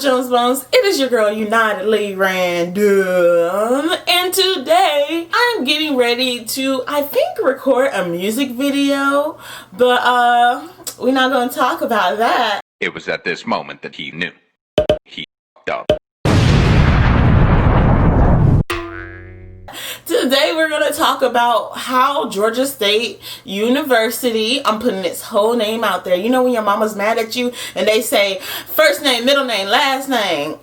Jones Bones. It is your girl Unitedly Random, and today I'm getting ready to, I think, record a music video, but we're not going to talk about that. It was at this moment that he knew. He f***ed up. Today we're going to talk about how Georgia State University, I'm putting its whole name out there. You know when your mama's mad at you and they say first name, middle name, last name?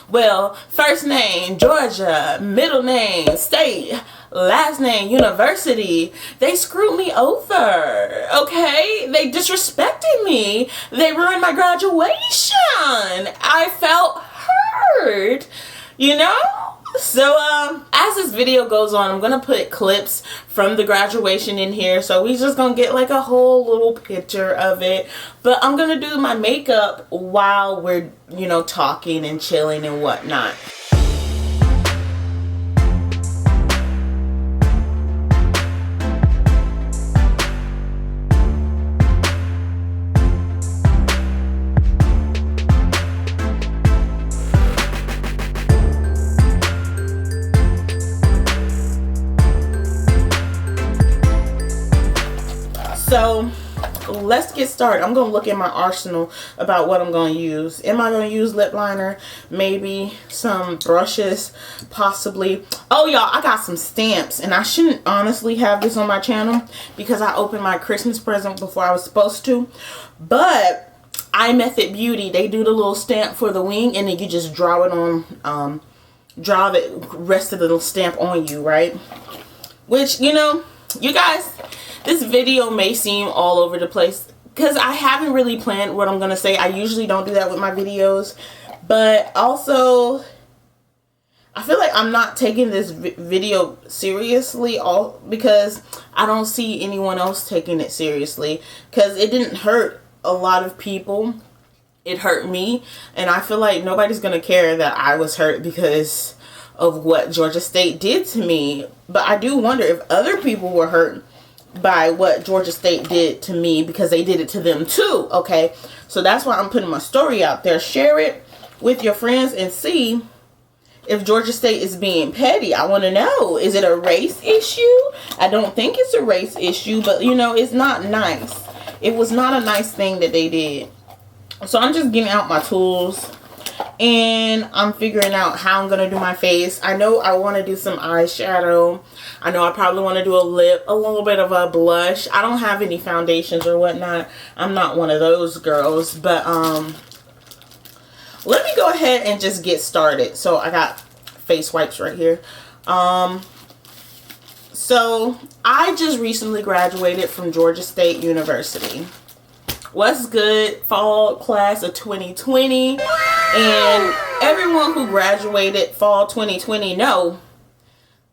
Well, first name Georgia, middle name State, last name University. They screwed me over, okay? They disrespected me. They ruined my graduation. I felt hurt, you know? So as this video goes on, I'm gonna put clips from the graduation in here, so we just gonna get like a whole little picture of it. But I'm gonna do my makeup while we're, you know, talking and chilling and whatnot. So let's get started. I'm going to look at my arsenal about what I'm going to use. Am I going to use lip liner? Maybe some brushes, possibly. Oh, y'all, I got some stamps, and I shouldn't honestly have this on my channel because I opened my Christmas present before I was supposed to. But iMethod Beauty, they do the little stamp for the wing, and then you just draw it on, draw the rest of the little stamp on you, right? Which, you know, you guys, this video may seem all over the place because I haven't really planned what I'm going to say. I usually don't do that with my videos. But also, I feel like I'm not taking this video seriously because I don't see anyone else taking it seriously. Because it didn't hurt a lot of people. It hurt me. And I feel like nobody's going to care that I was hurt because of what Georgia State did to me. But I do wonder if other people were hurt by what Georgia State did to me because they did it to them too, okay? So that's why I'm putting my story out there. Share it with your friends and see if Georgia State is being petty. I want to know, is it a race issue? I don't think it's a race issue, but you know, it's not nice. It was not a nice thing that they did. So I'm just getting out my tools and I'm figuring out how I'm going to do my face. I know I want to do some eyeshadow. I know I probably want to do a lip, a little bit of a blush. I don't have any foundations or whatnot. I'm not one of those girls. But let me go ahead and just get started. So I got face wipes right here. So I just recently graduated from Georgia State University. What's good, fall class of 2020? And everyone who graduated fall 2020 know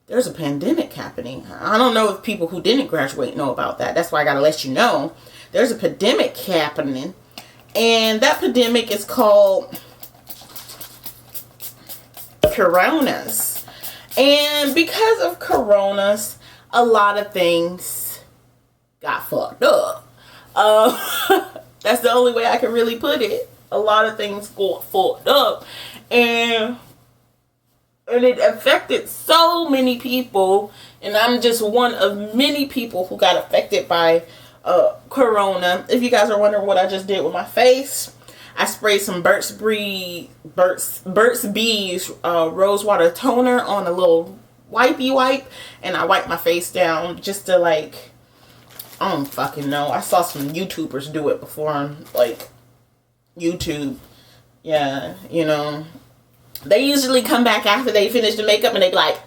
there's a pandemic happening. I don't know if people who didn't graduate know about that. That's why I gotta let you know. There's a pandemic happening. And that pandemic is called coronas. And because of coronas, a lot of things got fucked up. That's the only way I can really put it. A lot of things got fucked up, and it affected so many people, and I'm just one of many people who got affected by corona. If you guys are wondering what I just did with my face, I sprayed some Burt's Bees Rosewater toner on a little wipey wipe, and I wiped my face down just to like, I don't fucking know. I saw some YouTubers do it before on like YouTube. Yeah, you know. They usually come back after they finish the makeup and they be like.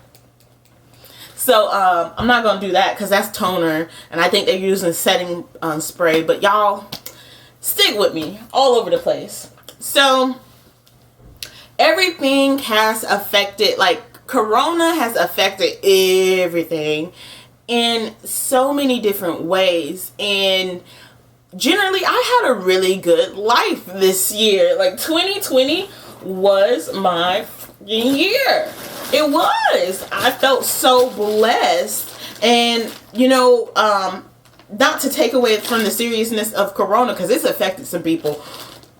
So I'm not going to do that because that's toner. And I think they're using setting spray. But y'all, stick with me all over the place. So everything has affected, like corona has affected everything in so many different ways. And generally I had a really good life this year. Like 2020 was my year. It was. I felt so blessed. And you know, not to take away from the seriousness of corona, because it's affected some people.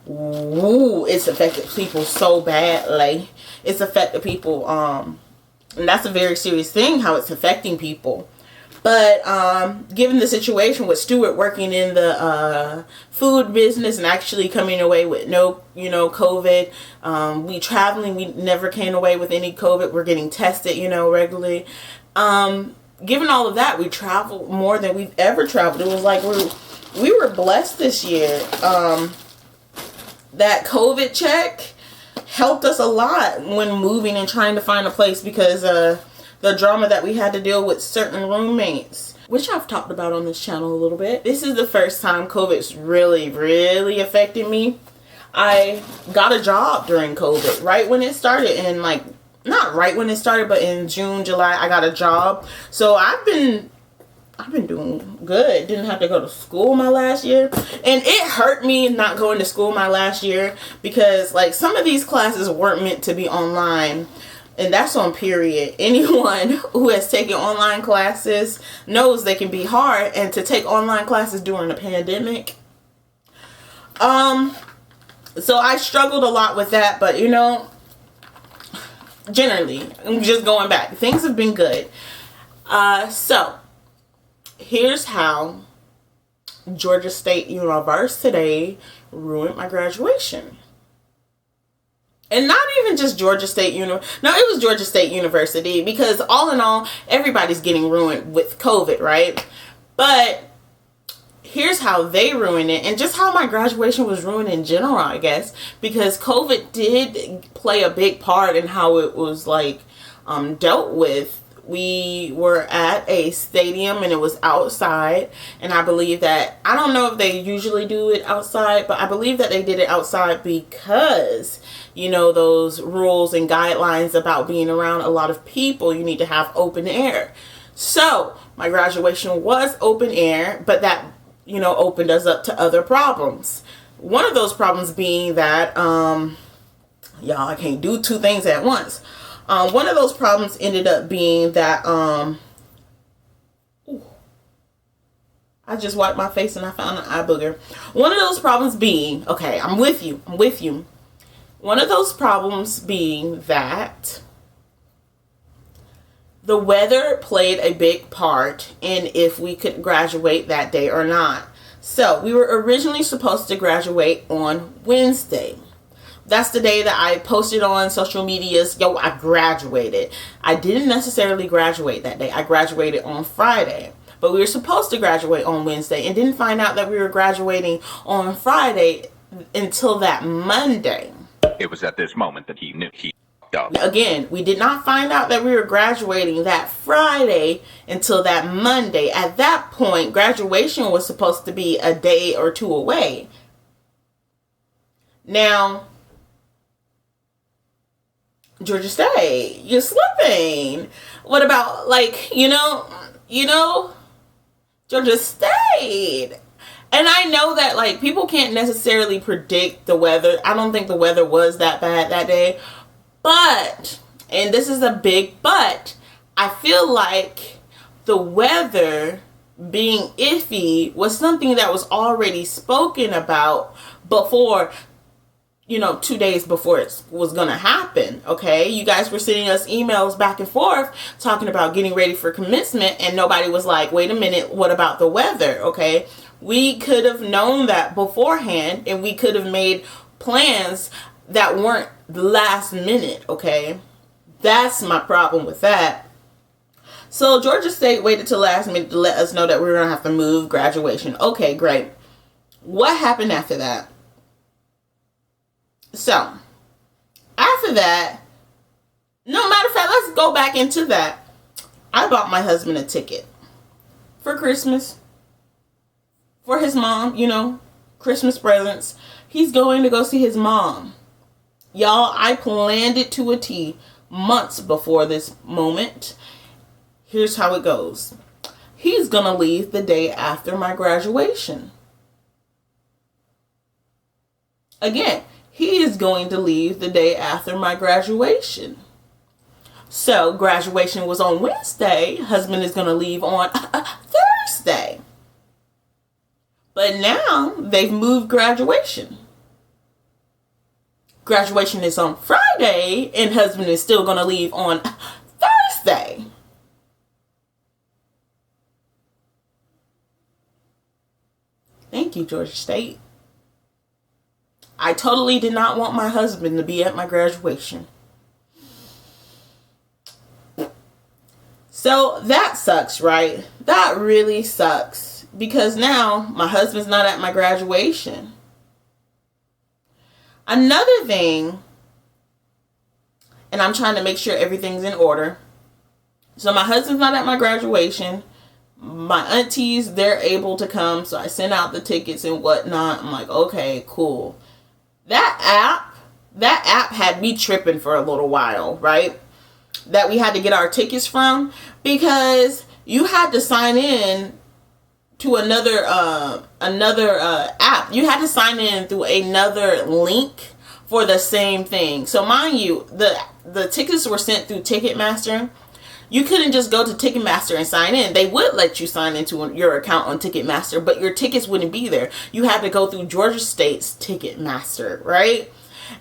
Ooh, know it's affected people so badly. It's affected people, and that's a very serious thing, how it's affecting people. But given the situation with Stuart working in the food business and actually coming away with no, COVID, we traveling, we never came away with any COVID. We're getting tested, regularly. Given all of that, we traveled more than we've ever traveled. It was like we were blessed this year. That COVID check helped us a lot when moving and trying to find a place, because the drama that we had to deal with certain roommates, which I've talked about on this channel a little bit. This is the first time COVID's really, really affected me. I got a job during COVID, right when it started, and not right when it started, but in June, July, I got a job. So I've been doing good. Didn't have to go to school my last year. And it hurt me not going to school my last year, because some of these classes weren't meant to be online. And that's on period. Anyone who has taken online classes knows they can be hard, and to take online classes during a pandemic. So I struggled a lot with that, but generally, I'm just going back. Things have been good. So here's how Georgia State University ruined my graduation. And not even just Georgia State University. No, it was Georgia State University, because all in all, everybody's getting ruined with COVID, right? But here's how they ruined it, and just how my graduation was ruined in general, I guess, because COVID did play a big part in how it was dealt with. We were at a stadium and it was outside, and I believe that, I don't know if they usually do it outside, but I believe that they did it outside because those rules and guidelines about being around a lot of people, you need to have open air. So my graduation was open air, but that opened us up to other problems. One of those problems being that y'all, I can't do two things at once. One of those problems ended up being that I just wiped my face and I found an eye booger. One of those problems being, okay, I'm with you. One of those problems being that the weather played a big part in if we could graduate that day or not. So we were originally supposed to graduate on Wednesday. That's the day that I posted on social medias, I graduated. I didn't necessarily graduate that day. I graduated on Friday. But we were supposed to graduate on Wednesday, and didn't find out that we were graduating on Friday until that Monday. It was at this moment that he knew he f***ed up. Again, we did not find out that we were graduating that Friday until that Monday. At that point, graduation was supposed to be a day or two away. Now, Georgia State, you're slipping. What about, Georgia State? And I know that, people can't necessarily predict the weather. I don't think the weather was that bad that day. But, and this is a big but, I feel like the weather being iffy was something that was already spoken about before, 2 days before it was going to happen, okay? You guys were sending us emails back and forth talking about getting ready for commencement, and nobody was like, wait a minute, what about the weather, okay? We could have known that beforehand, and we could have made plans that weren't the last minute, okay? That's my problem with that. So Georgia State waited till last minute to let us know that we were going to have to move graduation. Okay, great. What happened after that? So, after that, no, matter of fact, let's go back into that. I bought my husband a ticket for Christmas, for his mom, Christmas presents. He's going to go see his mom. Y'all, I planned it to a T months before this moment. Here's how it goes. He's going to leave the day after my graduation. Again, he is going to leave the day after my graduation. So graduation was on Wednesday. Husband is going to leave on Thursday. But now they've moved graduation. graduation is on Friday and husband is still going to leave on Thursday. Thank you, Georgia State. I totally did not want my husband to be at my graduation. So that sucks, right? That really sucks. Because now my husband's not at my graduation. Another thing, and I'm trying to make sure everything's in order. So my husband's not at my graduation. My aunties, they're able to come. So I sent out the tickets and whatnot. I'm like, okay, cool. That app had me tripping for a little while, right? That we had to get our tickets from, because you had to sign in to another app. You had to sign in through another link for the same thing. So mind you, the tickets were sent through Ticketmaster. You couldn't just go to Ticketmaster and sign in. They would let you sign into your account on Ticketmaster, but your tickets wouldn't be there. You had to go through Georgia State's Ticketmaster, right?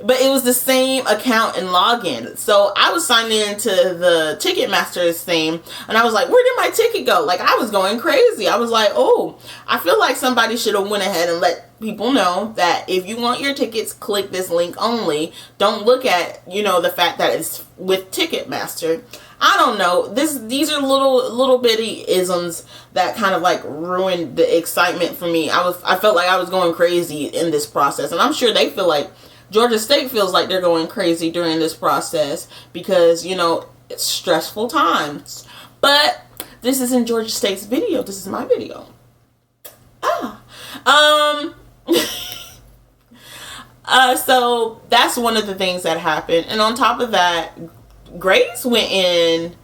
But it was the same account and login. So I was signing into the Ticketmaster's thing, and I was like, where did my ticket go? Like, I was going crazy. I was like, oh, I feel like somebody should have went ahead and let people know that if you want your tickets, click this link only. Don't look at, the fact that it's with Ticketmaster. I don't know. These are little bitty isms that kind of like ruined the excitement for me. I felt like I was going crazy in this process, and I'm sure they feel like Georgia State feels like they're going crazy during this process because, it's stressful times. But this isn't Georgia State's video. This is my video. So that's one of the things that happened. And on top of that, Grades literally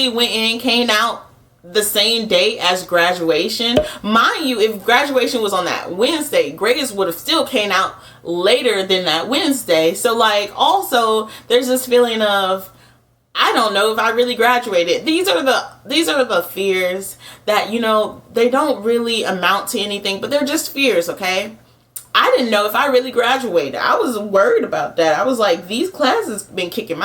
went in, came out the same day as graduation. Mind you, if graduation was on that Wednesday, grades would have still came out later than that Wednesday. So like, also there's this feeling of, I don't know if I really graduated. These are the fears that, they don't really amount to anything, but they're just fears, okay? I didn't know if I really graduated. I was worried about that. I was like, these classes been kicking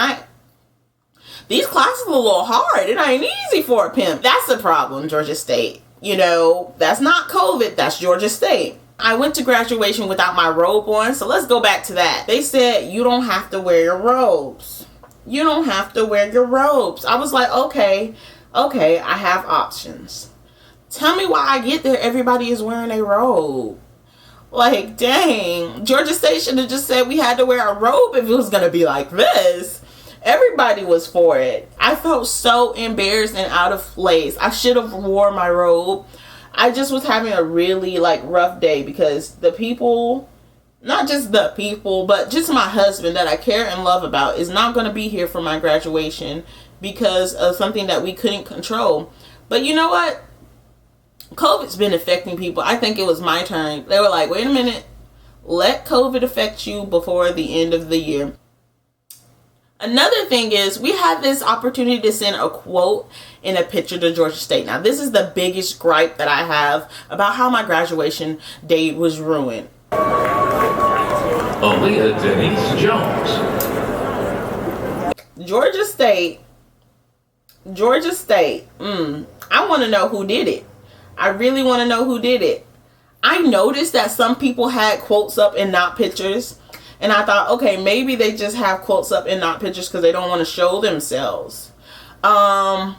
these classes are a little hard. It ain't easy for a pimp. That's the problem, Georgia State. That's not COVID. That's Georgia State. I went to graduation without my robe on. So let's go back to that. They said, you don't have to wear your robes. You don't have to wear your robes. I was like, okay, I have options. Tell me why I get there, everybody is wearing a robe. Like, dang. Georgia State should have just said we had to wear a robe if it was going to be like this. Everybody was for it. I felt so embarrassed and out of place. I should have wore my robe. I just was having a really rough day because the people, not just the people, but just my husband that I care and love about is not going to be here for my graduation because of something that we couldn't control. But you know what? COVID's been affecting people. I think it was my turn. They were like, wait a minute. Let COVID affect you before the end of the year. Another thing is we had this opportunity to send a quote and a picture to Georgia State. Now, this is the biggest gripe that I have about how my graduation day was ruined. Alia Denise Jones. Georgia State. I want to know who did it. I really want to know who did it. I noticed that some people had quotes up and not pictures. And I thought, okay, maybe they just have quotes up and not pictures because they don't want to show themselves. Or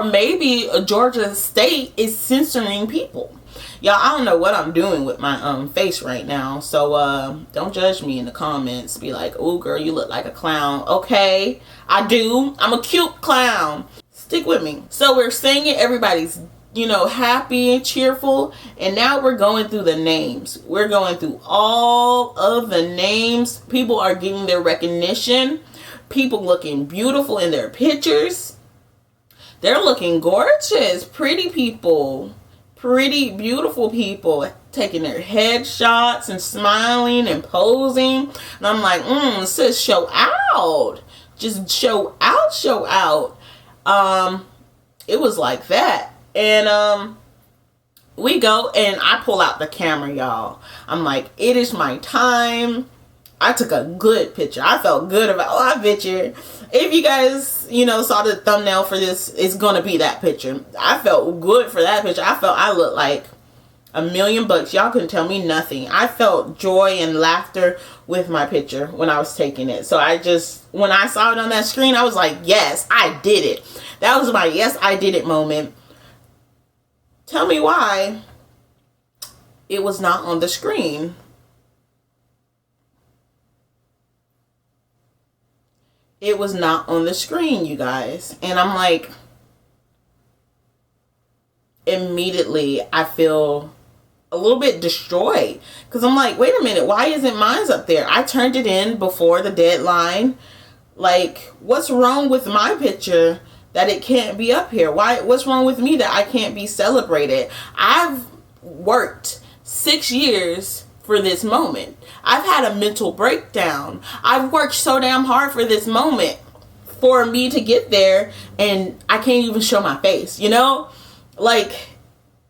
maybe Georgia State is censoring people. Y'all, I don't know what I'm doing with my face right now. So don't judge me in the comments. Be like, oh, girl, you look like a clown. Okay, I do. I'm a cute clown. Stick with me. So we're singing. Everybody's happy and cheerful, and now we're going through the names. We're going through all of the names. People are getting their recognition. People looking beautiful in their pictures. They're looking gorgeous. Pretty people. Pretty, beautiful people taking their headshots and smiling and posing. And I'm like, sis, show out. Just show out. It was like that. And we go and I pull out the camera, y'all. I'm like, it is my time. I took a good picture. I felt good about my picture. If you guys, you know, saw the thumbnail for this, it's going to be that picture. I felt good for that picture. I felt I looked like $1,000,000. Y'all couldn't tell me nothing. I felt joy and laughter with my picture when I was taking it. So when I saw it on that screen, I was like, yes, I did it. That was my yes, I did it moment. Tell me why it was not on the screen. It was not on the screen, you guys. And I'm like, immediately I feel a little bit destroyed. Because I'm like, wait a minute, why isn't mine up there? I turned it in before the deadline. Like, what's wrong with my picture that it can't be up here? What's wrong with me that I can't be celebrated? I've worked 6 years for this moment. I've had a mental breakdown. I've worked so damn hard for this moment for me to get there, and I can't even show my face, you know? Like,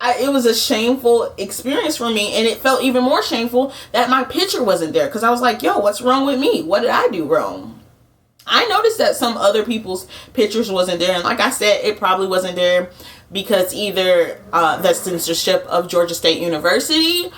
it was a shameful experience for me, and it felt even more shameful that my picture wasn't there, because I was like, yo, what's wrong with me? What did I do wrong? I noticed that some other people's pictures wasn't there, and like I said, it probably wasn't there because either the censorship of Georgia State University,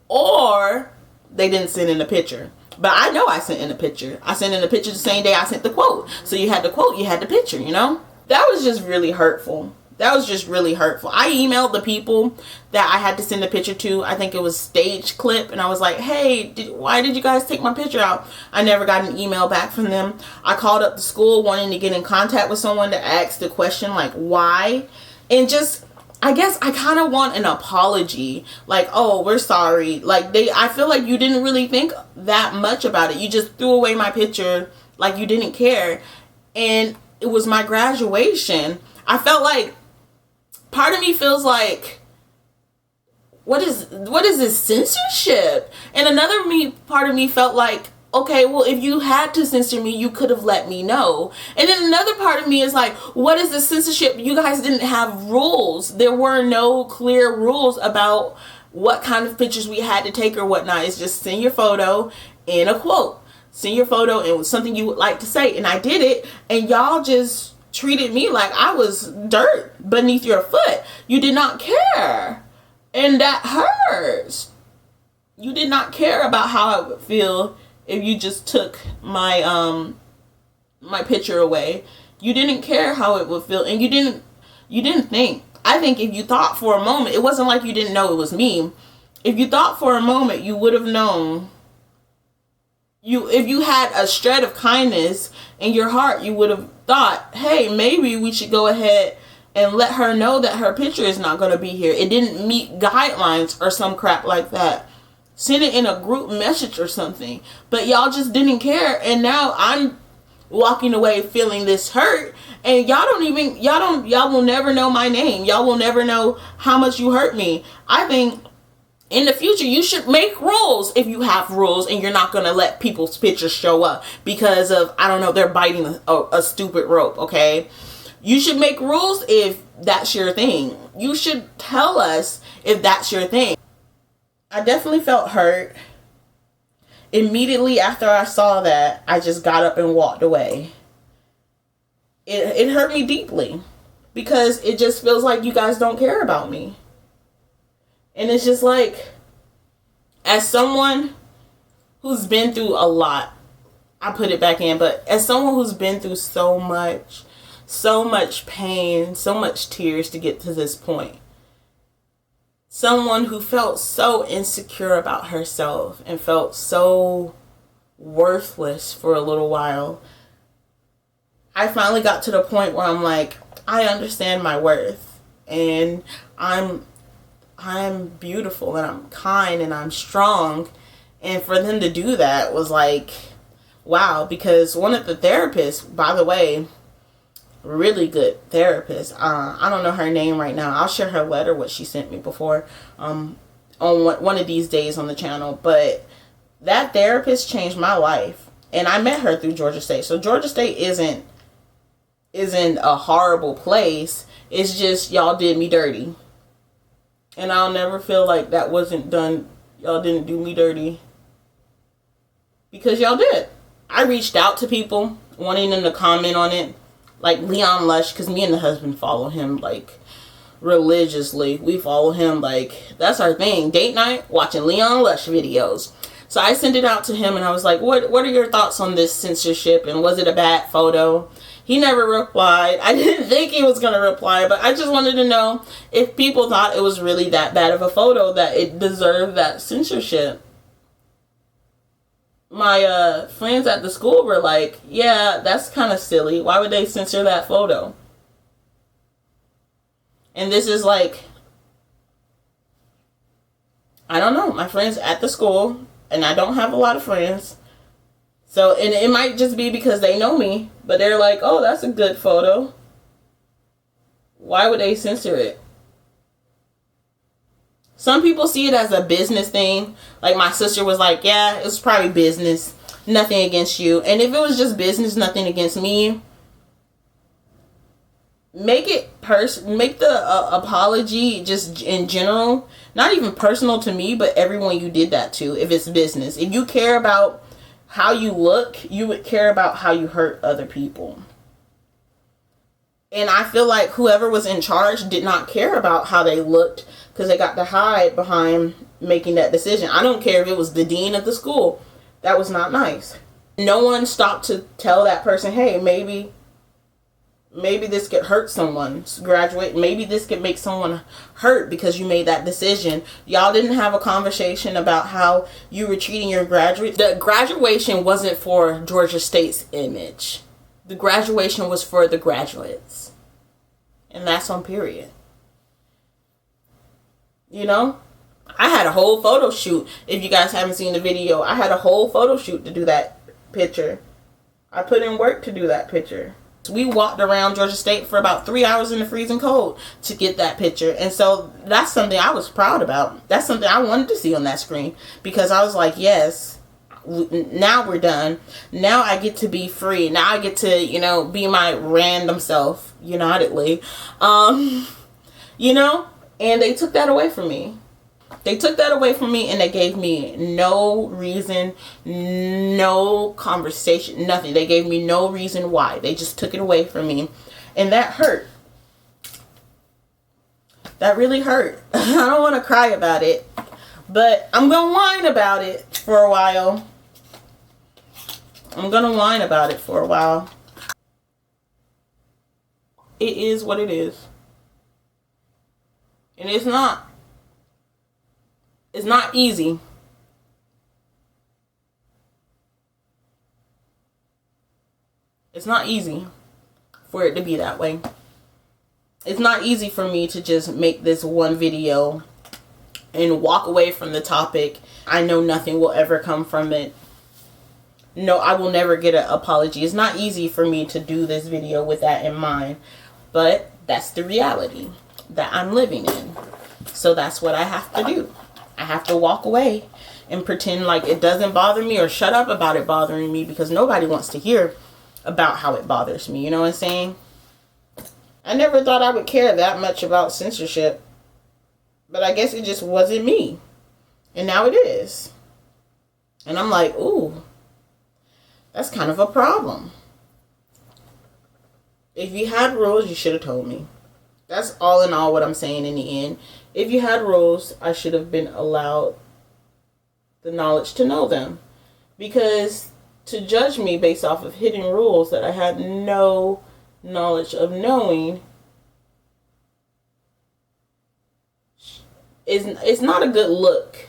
or they didn't send in a picture. But I know I sent in a picture. I sent in a picture the same day I sent the quote. So you had the quote, you had the picture, you know? That was just really hurtful. That was just really hurtful. I emailed the people that I had to send a picture to. I think it was Stage Clip. And I was like, hey, why did you guys take my picture out? I never got an email back from them. I called up the school wanting to get in contact with someone to ask the question, like, why? And just, I guess I kind of want an apology. Like, oh, we're sorry. Like, I feel like you didn't really think that much about it. You just threw away my picture like you didn't care. And it was my graduation. I felt like, part of me feels like, what is this censorship? And another part of me felt like, okay, well, if you had to censor me, you could have let me know. And then another part of me is like, what is the censorship? You guys didn't have rules. There were no clear rules about what kind of pictures we had to take or whatnot. It's just send your photo and a quote. Send your photo and something you would like to say. And I did it, and y'all just treated me like I was dirt beneath your foot. You did not care. And that hurts. You did not care about how I would feel if you just took my my picture away. You didn't care how it would feel, and you didn't think. I think if you thought for a moment, it wasn't like you didn't know it was me. If you thought for a moment, you would have known. If you had a shred of kindness in your heart, you would have thought, hey, maybe we should go ahead and let her know that her picture is not going to be here. It didn't meet guidelines or some crap like that. Send it in a group message or something. But y'all just didn't care. And now I'm walking away feeling this hurt. And y'all will never know my name. Y'all will never know how much you hurt me. I think in the future, you should make rules if you have rules and you're not going to let people's pictures show up because of, I don't know, they're biting a stupid rope, okay? You should make rules if that's your thing. You should tell us if that's your thing. I definitely felt hurt. Immediately after I saw that, I just got up and walked away. It hurt me deeply because it just feels like you guys don't care about me. And it's just like, as someone who's been through a lot, I put it back in, but as someone who's been through so much pain, so much tears to get to this point, someone who felt so insecure about herself and felt so worthless for a little while, I finally got to the point where I'm like, I understand my worth, and I'm beautiful, and I'm kind, and I'm strong. And for them to do that was like, wow. Because one of the therapists, by the way, really good therapist, I don't know her name right now. I'll share her letter, what she sent me before, on one of these days on the channel. But that therapist changed my life, and I met her through Georgia State. So Georgia State isn't a horrible place. It's just y'all did me dirty. And I'll never feel like that wasn't done. Y'all didn't do me dirty. because y'all did. I reached out to people wanting them to comment on it, like Leon Lush, because me and the husband follow him like religiously. We follow him like that's our thing. Date night, watching Leon Lush videos. So I sent it out to him and I was like, what are your thoughts on this censorship, and was it a bad photo? He never replied. I didn't think he was going to reply, but I just wanted to know if people thought it was really that bad of a photo that it deserved that censorship. My friends at the school were like, yeah, that's kind of silly. Why would they censor that photo? And this is like, I don't know, my friends at the school, and I don't have a lot of friends. So, and it might just be because they know me, but they're like, oh, that's a good photo. Why would they censor it? Some people see it as a business thing. Like my sister was like, yeah, it was probably business. Nothing against you. And if it was just business, nothing against me, make the apology just in general, not even personal to me, but everyone you did that to. If it's business, if you care about how you look, you would care about how you hurt other people. And I feel like whoever was in charge did not care about how they looked, because they got to hide behind making that decision. I don't care if it was the dean of the school. That was not nice. No one stopped to tell that person, hey, maybe this could hurt someone's graduate. Maybe this could make someone hurt because you made that decision. Y'all didn't have a conversation about how you were treating your graduate. The graduation wasn't for Georgia State's image. The graduation was for the graduates. And that's on period. You know? I had a whole photo shoot. If you guys haven't seen the video, I had a whole photo shoot to do that picture. I put in work to do that picture. We walked around Georgia State for about 3 hours in the freezing cold to get that picture. And so that's something I was proud about. That's something I wanted to see on that screen, because I was like, yes, now we're done. Now I get to be free. Now I get to, you know, be my random self, unitedly. You know, and they took that away from me. They took that away from me, and they gave me no reason, no conversation, nothing. They gave me no reason why. They just took it away from me. And that hurt. That really hurt. I don't want to cry about it, but I'm going to whine about it for a while. I'm going to whine about it for a while. It is what it is. And it's not easy. It's not easy for it to be that way. It's not easy for me to just make this one video and walk away from the topic. I know nothing will ever come from it. No, I will never get an apology. It's not easy for me to do this video with that in mind. But that's the reality that I'm living in. So that's what I have to do. I have to walk away and pretend like it doesn't bother me, or shut up about it bothering me, because nobody wants to hear about how it bothers me. You know what I'm saying? I never thought I would care that much about censorship, but I guess it just wasn't me. And now it is. And I'm like, ooh, that's kind of a problem. If you had rules, you should have told me. That's all in all what I'm saying in the end. If you had rules, I should have been allowed the knowledge to know them. Because to judge me based off of hidden rules that I had no knowledge of knowing is not a good look.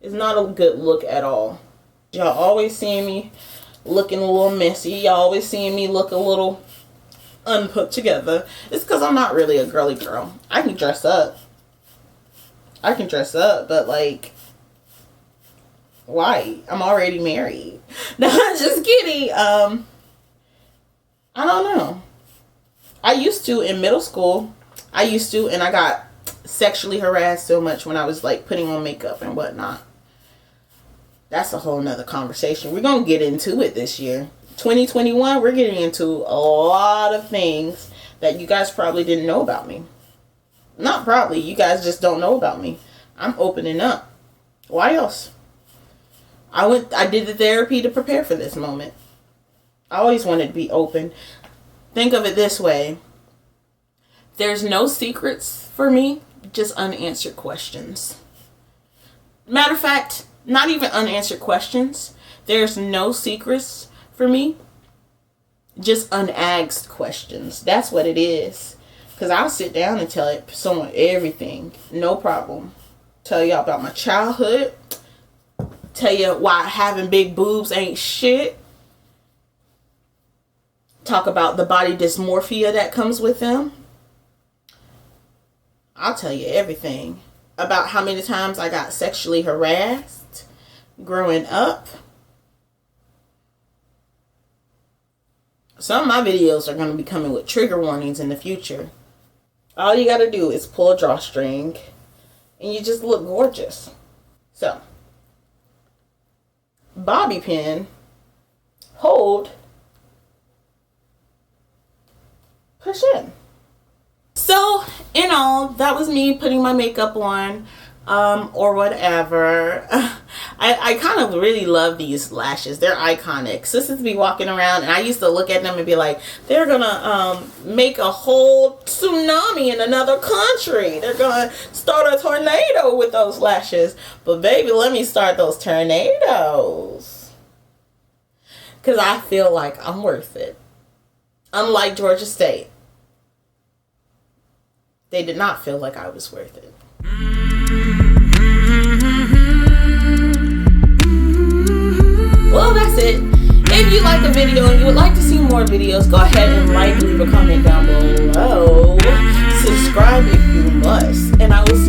It's not a good look at all. Y'all always seeing me looking a little messy. Y'all always seeing me look a little unput together. It's because I'm not really a girly girl. I can dress up. But like, why? I'm already married. No, just kidding. I don't know. I used to in middle school. And I got sexually harassed so much when I was like putting on makeup and whatnot. That's a whole nother conversation. We're gonna get into it this year. 2021, we're getting into a lot of things that you guys probably didn't know about me. Not probably, you guys just don't know about me. I'm opening up. Why else? I did the therapy to prepare for this moment. I always wanted to be open. Think of it this way. There's no secrets for me, just unanswered questions. Matter of fact, not even unanswered questions. There's no secrets for me, just unasked questions. That's what it is. Because I'll sit down and tell someone everything. No problem. Tell y'all about my childhood. Tell you why having big boobs ain't shit. Talk about the body dysmorphia that comes with them. I'll tell you everything. About how many times I got sexually harassed growing up. Some of my videos are going to be coming with trigger warnings in the future. All you got to do is pull a drawstring and you just look gorgeous. So, bobby pin, hold, push in. So, in all, that was me putting my makeup on, or whatever. I kind of really love these lashes. They're iconic. Sisters be walking around, and I used to look at them and be like, they're gonna make a whole tsunami in another country. They're gonna start a tornado with those lashes. But baby, let me start those tornadoes. Because I feel like I'm worth it. Unlike Georgia State. They did not feel like I was worth it. Well, that's it. If you like the video and you would like to see more videos, go ahead and leave a comment down below. Subscribe if you must. And I will see